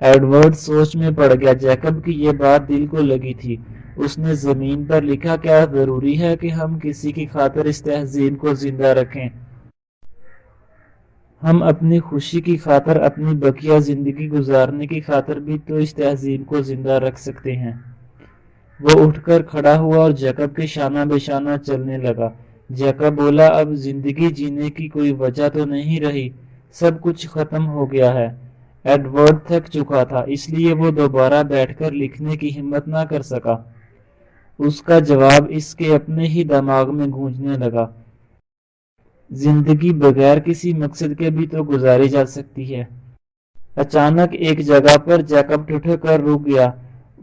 Edward سوچ میں پڑ گیا۔ جیکب کی یہ بات دل کو لگی تھی۔ اس نے زمین پر لکھا، کیا ضروری ہے کہ ہم کسی کی خاطر اس تہذیب کو زندہ رکھیں؟ ہم اپنی خوشی کی خاطر، اپنی بقیہ زندگی گزارنے کی خاطر بھی تو اس تہذیب کو زندہ رکھ سکتے ہیں۔ وہ اٹھ کر کھڑا ہوا اور جیکب کے شانہ بے شانہ چلنے لگا۔ جیکب بولا، اب زندگی جینے کی کوئی وجہ تو نہیں رہی، سب کچھ ختم ہو گیا ہے۔ ایڈورڈ تھک چکا تھا، اس لیے وہ دوبارہ بیٹھ کر لکھنے کی ہمت نہ کر سکا۔ اس کا جواب اس کے اپنے ہی دماغ میں گونجنے لگا، زندگی بغیر کسی مقصد کے بھی تو گزاری جا سکتی ہے۔ اچانک ایک جگہ پر جیکب ٹھٹک کر رک گیا۔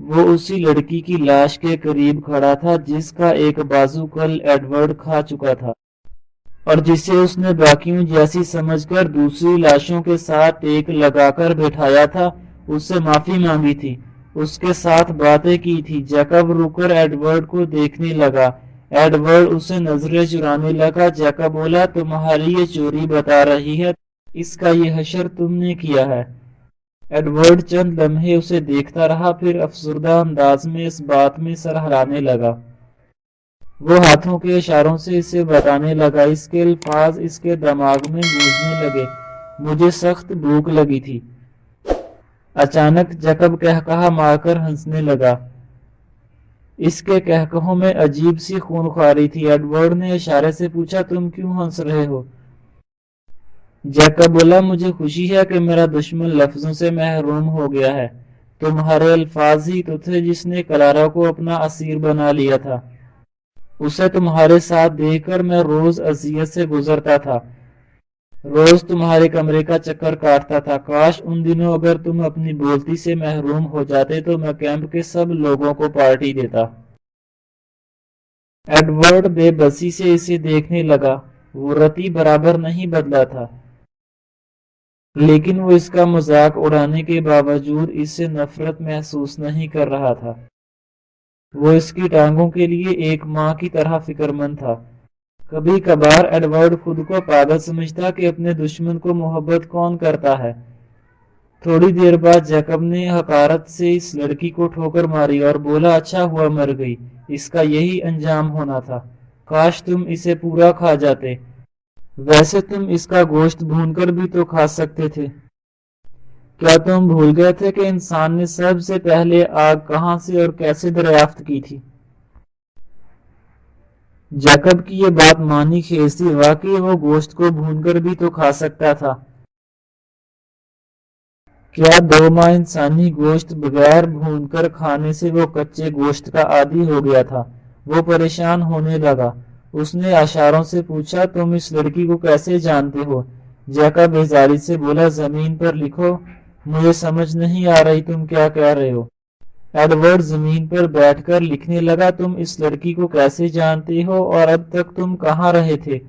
وہ اسی لڑکی کی لاش کے قریب کھڑا تھا جس کا ایک بازو کل ایڈورڈ کھا چکا تھا اور جسے اس نے باقیوں جیسی سمجھ کر دوسری لاشوں کے ساتھ ٹیک لگا کر بٹھایا تھا۔ اس سے معافی مانگی تھی، اس کے ساتھ باتیں کی تھی۔ جیکب رک کر ایڈورڈ کو دیکھنے لگا۔ ایڈورڈ اسے نظریں چرانے لگا۔ جیکب بولا، تمہاری یہ چوری بتا رہی ہے اس کا یہ حشر تم نے کیا ہے۔ ایڈورڈ چند لمحے اسے دیکھتا رہا، پھر افسردہ انداز میں اس بات میں سر ہلانے لگا۔ وہ ہاتھوں کے اشاروں سے اسے بتانے لگا، اس کے الفاظ اس کے دماغ میں گونجنے لگے، مجھے سخت بھوک لگی تھی۔ اچانک جیکب قہقہہ مار کر ہنسنے لگا۔ اس کے قہقہوں میں عجیب سی خونخواری تھی۔ ایڈورڈ نے اشارے سے پوچھا، تم کیوں ہنس رہے ہو؟ جیکب بولا، مجھے خوشی ہے کہ میرا دشمن لفظوں سے محروم ہو گیا ہے۔ تمہارے الفاظ ہی تو تھے جس نے کلارا کو اپنا اسیر بنا لیا تھا۔ اسے تمہارے ساتھ دیکھ کر میں روز اذیت سے گزرتا تھا، روز تمہارے کمرے کا چکر کاٹتا تھا۔ کاش ان دنوں اگر تم اپنی بولتی سے محروم ہو جاتے تو میں کیمپ کے سب لوگوں کو پارٹی دیتا۔ ایڈورڈ بے بسی سے اسے دیکھنے لگا۔ وہ رتی برابر نہیں بدلا تھا، لیکن وہ اس کا مذاق اڑانے کے باوجود اس سے نفرت محسوس نہیں کر رہا تھا۔ وہ اس کی ٹانگوں کے لیے ایک ماں کی طرح فکر مند تھا۔ کبھی کبھار ایڈورڈ خود کو پاگل سمجھتا کہ اپنے دشمن کو محبت کون کرتا ہے۔ تھوڑی دیر بعد جیکب نے حقارت سے اس لڑکی کو ٹھوکر ماری اور بولا، اچھا ہوا مر گئی، اس کا یہی انجام ہونا تھا، کاش تم اسے پورا کھا جاتے، ویسے تم اس کا گوشت بھون کر بھی تو کھا سکتے تھے۔ کیا تم بھول گئے تھے کہ انسان نے سب سے پہلے آگ کہاں سے اور کیسے دریافت کی تھی؟ جیکب کی یہ بات معنی خیز تھی، واقعی وہ گوشت کو بھون کر بھی تو کھا سکتا تھا۔ کیا 2 ماہ انسانی گوشت بغیر بھون کر کھانے سے وہ کچے گوشت کا عادی ہو گیا تھا؟ وہ پریشان ہونے لگا۔ اس نے اشاروں سے پوچھا، تم اس لڑکی کو کیسے جانتے ہو؟ جیکب بیزاری سے بولا، زمین پر لکھو، مجھے سمجھ نہیں آ رہی تم کیا کہہ رہے ہو۔ ایڈورڈ زمین پر بیٹھ کر لکھنے لگا، تم اس لڑکی کو کیسے جانتے ہو اور اب تک تم کہاں رہے تھے؟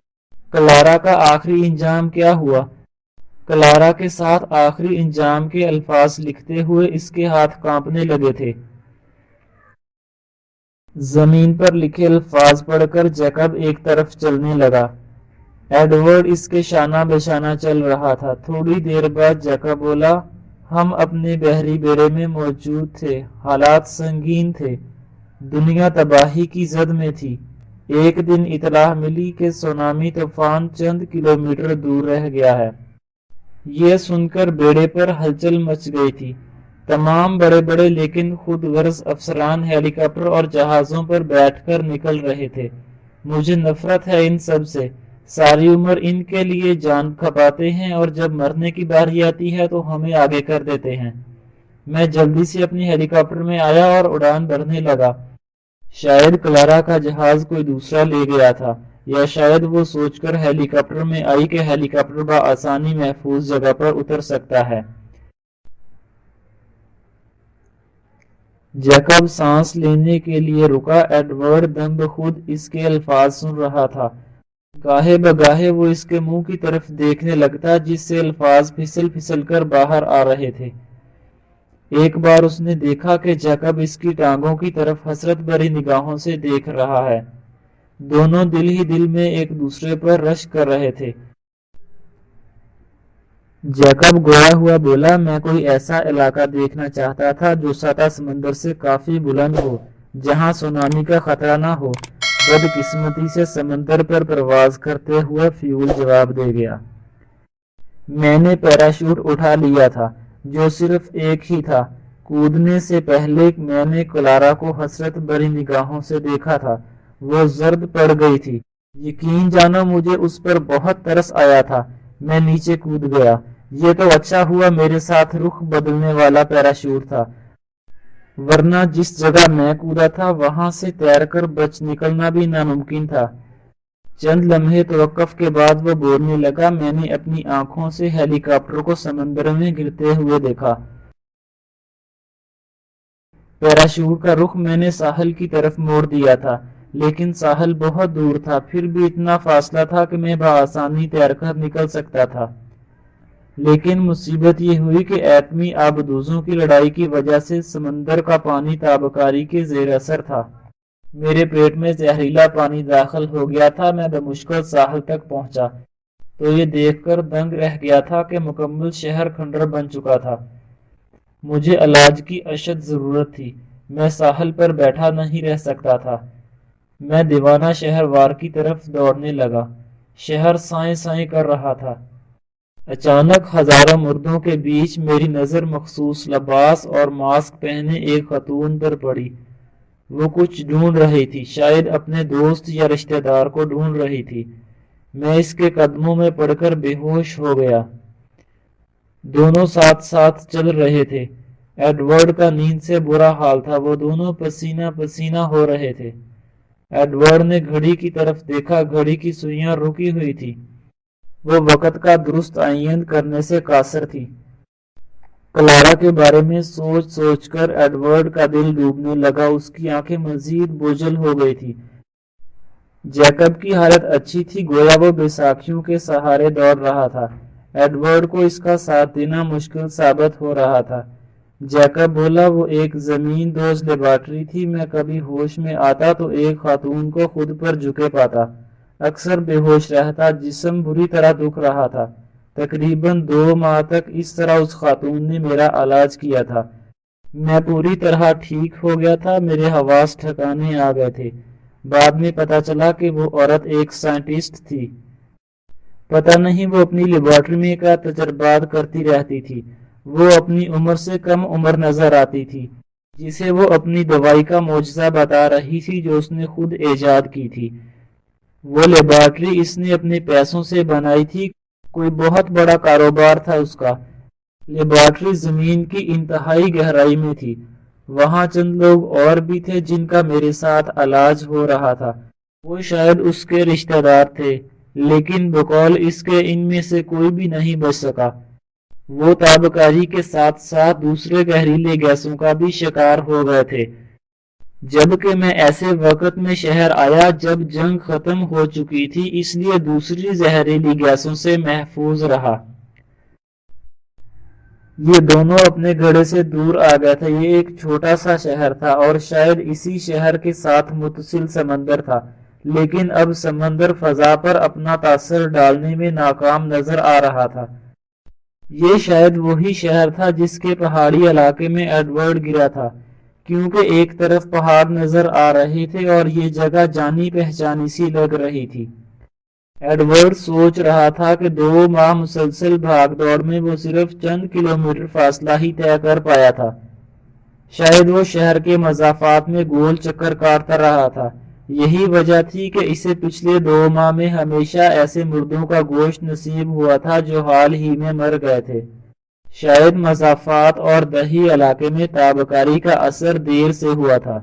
کلارا کا آخری انجام کیا ہوا؟ کلارا کے ساتھ آخری انجام کے الفاظ لکھتے ہوئے اس کے ہاتھ کانپنے لگے تھے۔ زمین پر لکھے الفاظ پڑھ کر جیکب ایک طرف چلنے لگا۔ ایڈورڈ اس کے شانہ بے شانہ چل رہا تھا۔ تھوڑی دیر بعد جیکب بولا، ہم اپنے بحری بیڑے میں موجود تھے، حالات سنگین تھے، دنیا تباہی کی زد میں تھی۔ ایک دن اطلاع ملی کہ سونامی طوفان چند کلومیٹر دور رہ گیا ہے۔ یہ سن کر بیڑے پر ہلچل مچ گئی تھی۔ تمام بڑے بڑے لیکن خود غرض افسران ہیلی کاپٹر اور جہازوں پر بیٹھ کر نکل رہے تھے۔ مجھے نفرت ہے ان سب سے، ساری عمر ان کے لیے جان کھپاتے ہیں اور جب مرنے کی باری آتی ہے تو ہمیں آگے کر دیتے ہیں۔ میں جلدی سے اپنی ہیلی کاپٹر میں آیا اور اڑان بھرنے لگا۔ شاید کلارا کا جہاز کوئی دوسرا لے گیا تھا، یا شاید وہ سوچ کر ہیلی کاپٹر میں آئی کہ ہیلی کاپٹر بآسانی محفوظ جگہ پر اتر سکتا ہے۔ جیکب سانس لینے کے لیے رکا۔ ایڈورڈ دم بخود اس کے الفاظ سن رہا تھا۔ گاہے بگاہے وہ اس کے منہ کی طرف دیکھنے لگتا جس سے الفاظ پھسل پھسل کر باہر آ رہے تھے۔ ایک بار اس نے دیکھا کہ جیکب اس کی ٹانگوں کی طرف حسرت بھری نگاہوں سے دیکھ رہا ہے۔ دونوں دل ہی دل میں ایک دوسرے پر رشک کر رہے تھے۔ जैकब गोया हुआ बोला, मैं कोई ऐसा इलाका देखना चाहता था जो सतह समंदर से काफी बुलंद हो, जहां सुनामी का खतरा ना हो। बदकिस्मती से समंदर पर प्रवास करते हुए फ्यूल जवाब दे गया। मैंने पैराशूट उठा लिया था, जो सिर्फ एक ही था। कूदने से पहले मैंने क्लारा को हसरत भरी निगाहों से देखा था। वो जर्द पड़ गई थी। यकीन जानो मुझे उस पर बहुत तरस आया था। मैं नीचे कूद गया। ये तो अच्छा हुआ मेरे साथ रुख बदलने वाला पैराशूट था, वरना जिस जगह मैं कूदा था वहां से तैरकर बच निकलना भी नामुमकिन था। चंद लम्हे तवक्कुफ के बाद वो बोलने लगा, मैंने अपनी आंखों से हेलीकॉप्टर को समंदर में गिरते हुए देखा। पैराशूट का रुख मैंने साहल की तरफ मोड़ दिया था, लेकिन साहल बहुत दूर था। फिर भी इतना फासला था कि मैं बआसानी तैरकर निकल सकता था। लेकिन मुसीबत ये हुई कि एटमी आबदूजों की लड़ाई की वजह से समंदर का पानी ताबकारी के जेर असर था। मेरे पेट में जहरीला पानी दाखिल हो गया था। मैं बमुश्किल साहल तक पहुंचा तो ये देखकर दंग रह गया था कि मुकम्मल शहर खंडर बन चुका था। मुझे इलाज की अशद जरूरत थी। मैं साहल पर बैठा नहीं रह सकता था। मैं दीवाना शहर वार की तरफ दौड़ने लगा। शहर साए साए कर रहा था। अचानक हजारों मुर्दों के बीच मेरी नजर मखसूस लिबास और मास्क पहने एक खतून पर पड़ी। वो कुछ ढूंढ रही थी, शायद अपने दोस्त या रिश्तेदार को ढूंढ रही थी। मैं इसके कदमों में पड़कर बेहोश हो गया। दोनों साथ साथ चल रहे थे। एडवर्ड का नींद से बुरा हाल था। वो दोनों पसीना पसीना हो रहे थे। एडवर्ड ने घड़ी की तरफ देखा। घड़ी की सुइयां रुकी हुई थी। वो वक्त का दुरुस्त आयन करने से कासर थी। क्लारा के बारे में सोच सोचकर एडवर्ड का दिल डूबने लगा। उसकी आंखें मजीद बोझल हो गई थी। जैकब की हालत अच्छी थी, गोया वो बैसाखियों के सहारे दौड़ रहा था। एडवर्ड को इसका साथ देना मुश्किल साबित हो रहा था। जैकब बोला, वो एक जमीन दोज लेबॉर्ट्री थी। मैं कभी होश में आता तो एक खातून को खुद पर झुके पाता। अक्सर बेहोश रहता। जिस्म बुरी तरह दुख रहा था। तकरीबन 2 माह तक इस तरह उस खातून ने मेरा इलाज किया था। मैं पूरी तरह ठीक हो गया था। मेरे हवास ठिकाने आ गए थे। बाद में पता चला कि वो औरत एक साइंटिस्ट थी। पता नहीं वो अपनी लेबॉर्ट्री में क्या तजर्बात करती रहती थी। वो अपनी उम्र से कम उम्र नजर आती थी, जिसे वो अपनी दवाई का मोजज़ा बता रही थी जो उसने खुद ईजाद की थी। वो लेबॉर्ट्री इसने अपने पैसों से बनाई थी। कोई बहुत बड़ा कारोबार था उसका। लेबॉर्ट्री जमीन की इंतहाई गहराई में थी। वहां चंद लोग और भी थे जिनका मेरे साथ इलाज हो रहा था। वो शायद उसके रिश्तेदार थे, लेकिन बकौल इसके इनमें से कोई भी नहीं बच सका। वो ताबकारी के साथ साथ दूसरे जहरीले गैसों का भी शिकार हो गए थे। जबकि मैं ऐसे वक्त में शहर आया जब जंग खत्म हो चुकी थी, इसलिए दूसरी जहरीली गैसों से महफूज रहा। ये दोनों अपने गढ़े से दूर आ गए थे। ये एक छोटा सा शहर था और शायद इसी शहर के साथ मुतसिल समंदर था, लेकिन अब समंदर फजा पर अपना तासर डालने में नाकाम नजर आ रहा था। ये शायद वही शहर था जिसके पहाड़ी इलाके में एडवर्ड गिरा था, क्योंकि एक तरफ पहाड़ नजर आ रहे थे और ये जगह जानी पहचानी सी लग रही थी। एडवर्ड सोच रहा था कि 2 माह मुसलसल भागदौड़ में वो सिर्फ चंद किलोमीटर फासला ही तय कर पाया था। शायद वो शहर के मज़ाफ़ात में गोल चक्कर काटता रहा था। यही वजह थी कि इसे पिछले 2 माह में हमेशा ऐसे मुर्दों का गोश्त नसीब हुआ था जो हाल ही में मर गए थे। शायद मज़ाफ़ात और दही इलाके में ताबकारी का असर देर से हुआ था।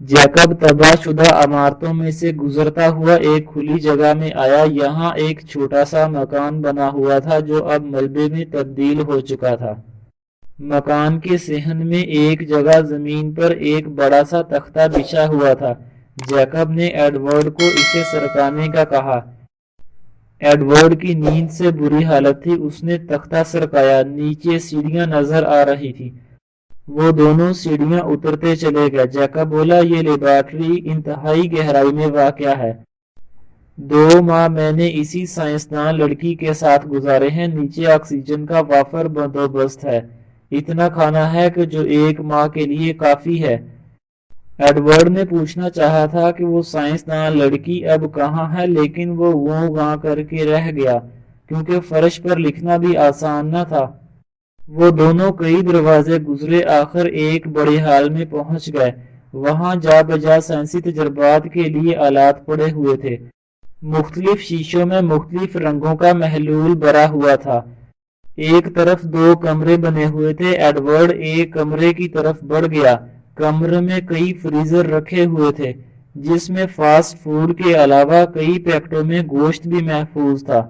जैकब तबाहशुदा इमारतों में से गुजरता हुआ एक खुली जगह में आया। यहाँ एक छोटा सा मकान बना हुआ था जो अब मलबे में तब्दील हो चुका था। मकान के सहन में एक जगह जमीन पर एक बड़ा सा तख्ता बिछा हुआ था। जैकब ने एडवर्ड को इसे सरकाने का कहा। एडवर्ड की नींद से बुरी हालत थी। उसने तख्ता सरकाया। नीचे सीढ़ियां नजर आ रही थी। वो दोनों सीढ़ियां उतरते चले गए। जैकब बोला, ये लेबॉर्ट्री इंतहाई गहराई में वाक़या है। 2 माह मैंने इसी साइंसदान लड़की के साथ गुजारे हैं। नीचे ऑक्सीजन का वाफर बंदोबस्त है। इतना खाना है कि जो 1 माह के लिए काफी है। एडवर्ड ने पूछना चाहा था कि वो साइंसदान लड़की अब कहाँ है, लेकिन वो गां करके रह गया, क्योंकि फर्श पर लिखना भी आसान न था। वो दोनों कई दरवाजे गुजरे, आखिर एक बड़े हाल में पहुंच गए। वहां जा बजा साइंसी तजर्बात के लिए आलात पड़े हुए थे। मुख्तलिफ शीशों में मुख्तलिफ रंगों का महलूल भरा हुआ था। एक तरफ 2 कमरे बने हुए थे। एडवर्ड एक कमरे की तरफ बढ़ गया। कमरे में कई फ्रीजर रखे हुए थे, जिसमें फास्ट फूड के अलावा कई पैकेटों में गोश्त भी महफूज था।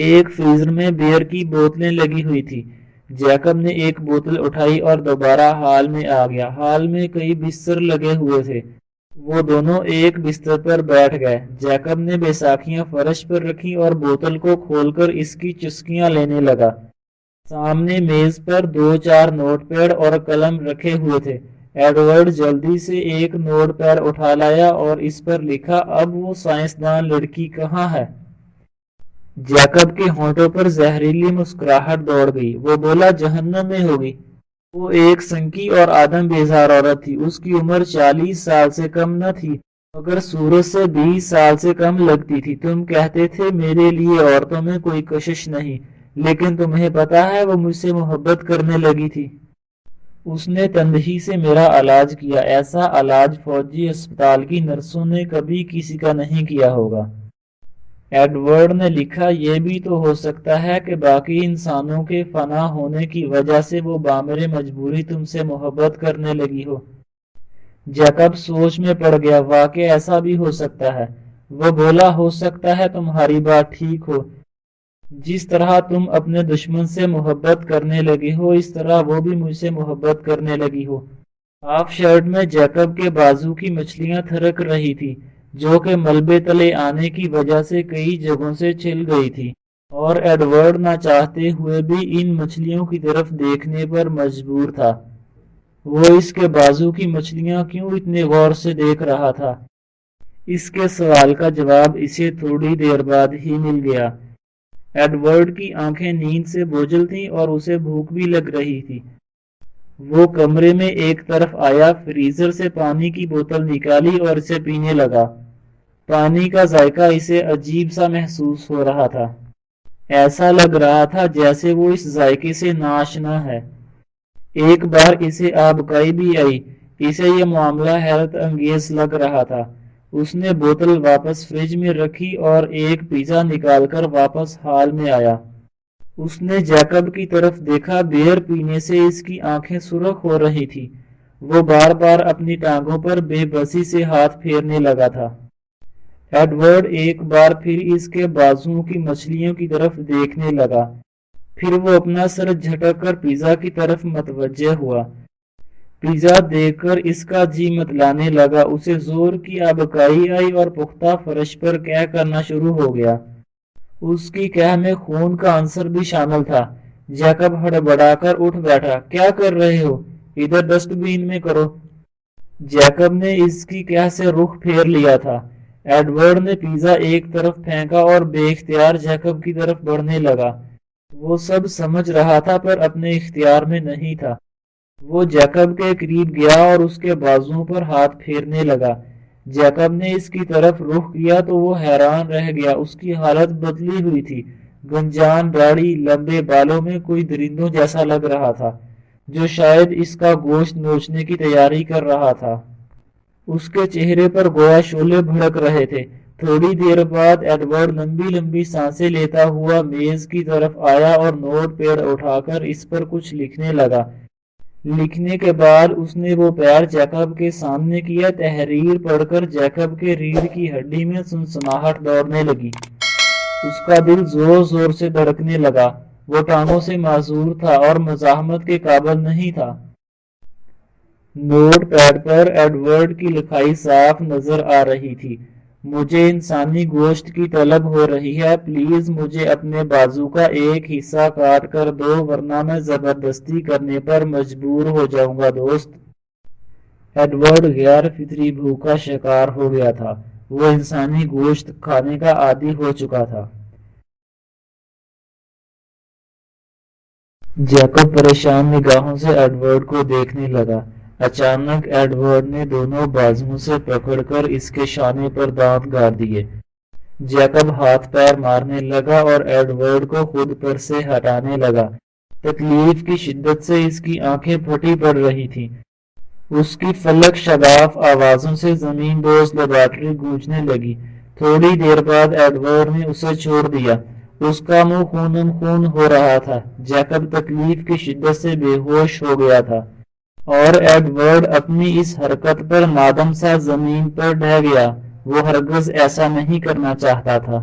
एक फ्रीजर में बियर की बोतलें लगी हुई थी। जैकब ने एक बोतल उठाई और दोबारा हॉल में आ गया। हॉल में कई बिस्तर लगे हुए थे। वो दोनों एक बिस्तर पर बैठ गए। जैकब ने बैसाखियां फर्श पर रखी और बोतल को खोलकर इसकी चुस्कियां लेने लगा। सामने मेज पर 2-4 नोटपैड और कलम रखे हुए थे। एडवर्ड जल्दी से एक नोटपैड उठा लाया और इस पर लिखा, अब वो साइंसदान लड़की कहाँ है। जैकब के होंठों पर जहरीली मुस्कुराहट दौड़ गई। वो बोला, जहन्नम में होगी। वो एक संकी और आदम बेजार औरत थी। उसकी उम्र 40 साल से कम न थी, मगर सूरज से 20 साल से कम लगती थी। तुम कहते थे मेरे लिए औरतों में कोई कशिश नहीं, लेकिन तुम्हें पता है वो मुझसे मोहब्बत करने लगी थी। उसने तंदही से मेरा इलाज किया। ऐसा इलाज फौजी अस्पताल की नर्सों ने कभी किसी का नहीं किया होगा। एडवर्ड ने लिखा, यह भी तो हो सकता है कि बाकी इंसानों के फना होने की वजह से वो बामरे मजबूरी तुमसे मोहब्बत करने लगी हो। जैकब सोच में पड़ गया। वाकई ऐसा भी हो सकता है। वो बोला, हो सकता है तुम्हारी बात ठीक हो। जिस तरह तुम अपने दुश्मन से मोहब्बत करने लगे हो, इस तरह वो भी मुझसे मोहब्बत करने लगी हो। हाफ शर्ट में जैकब के बाजू की मछलियां थरक रही थी, जो कि मलबे तले आने की वजह से कई जगहों से छिल गई थी, और एडवर्ड ना चाहते हुए भी इन मछलियों की तरफ देखने पर मजबूर था। वो इसके बाजू की मछलियां क्यों इतने गौर से देख रहा था? इसके सवाल का जवाब इसे थोड़ी देर बाद ही मिल गया। एडवर्ड की आंखें नींद से बोझल थीं और उसे भूख भी लग रही थी। वो कमरे में एक तरफ आया, फ्रीजर से पानी की बोतल निकाली और इसे पीने लगा। पानी का जायका इसे अजीब सा महसूस हो रहा था। ऐसा लग रहा था जैसे वो इस जायके से नाआशना है। एक बार इसे आबकाई भी आई। इसे ये मामला हैरत अंगेज लग रहा था। उसने बोतल वापस फ्रिज में रखी और एक पिज्जा निकालकर वापस हॉल में आया। उसने जैकब की तरफ देखा। बियर पीने से इसकी आंखें सुर्ख हो रही थी। वो बार बार अपनी टांगों पर बेबसी से हाथ फेरने लगा था। एडवर्ड एक बार फिर इसके बाजुओं की मछलियों की तरफ देखने लगा। फिर वो अपना सर झटक कर पिज्जा की तरफ मतवज्जे हुआ। पिज्जा देखकर इसका जी मतलाने लगा। उसे जोर की आबकाई आई और पुख्ता फर्श पर कह करना शुरू हो गया। उसकी कह में खून का आंसर भी शामिल था। जैकब हड़बड़ाकर उठ बैठा। क्या कर रहे हो? इधर डस्टबिन में करो। जैकब ने इसकी कह से रुख फेर लिया था। एडवर्ड ने पिज्जा एक तरफ फेंका और बेख्तियार जैकब की तरफ बढ़ने लगा। वो सब समझ रहा था पर अपने इख्तियार में नहीं था। वो जैकब के करीब गया और उसके बाजुओं पर हाथ फेरने लगा। जैकब ने इसकी तरफ रुख किया तो वो हैरान रह गया। उसकी हालत बदली हुई थी। गंजान दाढ़ी, लंबे बालों में कोई दरिंदों जैसा लग रहा था, जो शायद इसका गोश्त नोचने की तैयारी कर रहा था। उसके चेहरे पर गोया शोले भड़क रहे थे। थोड़ी देर बाद एडवर्ड लंबी लंबी सांसें लेता हुआ मेज की तरफ आया और नोट पैड उठाकर इस पर कुछ लिखने लगा। लिखने के बाद उसने वो पैर जैकब के सामने किया। तहरीर पढ़कर जैकब के रीढ़ की हड्डी में सनसनाहट दौड़ने लगी। उसका दिल जोर जोर से धड़कने लगा। वो टांगों से माजूर था और मजाहमत के काबिल नहीं था। नोट पैड पर एडवर्ड की लिखाई साफ नजर आ रही थी। मुझे इंसानी गोश्त की तलब हो रही है। प्लीज मुझे अपने बाजू का एक हिस्सा काट कर दो, वरना मैं जबरदस्ती करने पर मजबूर हो जाऊंगा दोस्त। एडवर्ड गैर फितरी भूख का शिकार हो गया था। وہ انسانی گوشت کھانے کا عادی ہو چکا تھا۔ جیکب پریشان نگاہوں سے ایڈورڈ کو دیکھنے لگا۔ اچانک ایڈورڈ نے دونوں بازوؤں سے پکڑ کر اس کے شانے پر دانت گاڑ دیے۔ جیکب ہاتھ پیر مارنے لگا اور ایڈورڈ کو خود پر سے ہٹانے لگا۔ تکلیف کی شدت سے اس کی آنکھیں پھٹی پڑ رہی تھیں۔ اس کی فلک شگاف آوازوں سے زمین دوز لیبارٹری گونجنے لگی۔ تھوڑی دیر بعد ایڈورڈ نے اسے چھوڑ دیا۔ اس کا منہ خونم خون ہو رہا تھا۔ جیکب تکلیف کی شدت سے بے ہوش ہو گیا تھا اور ایڈورڈ اپنی اس حرکت پر نادم سا زمین پر ڈھہ گیا۔ وہ ہرگز ایسا نہیں کرنا چاہتا تھا۔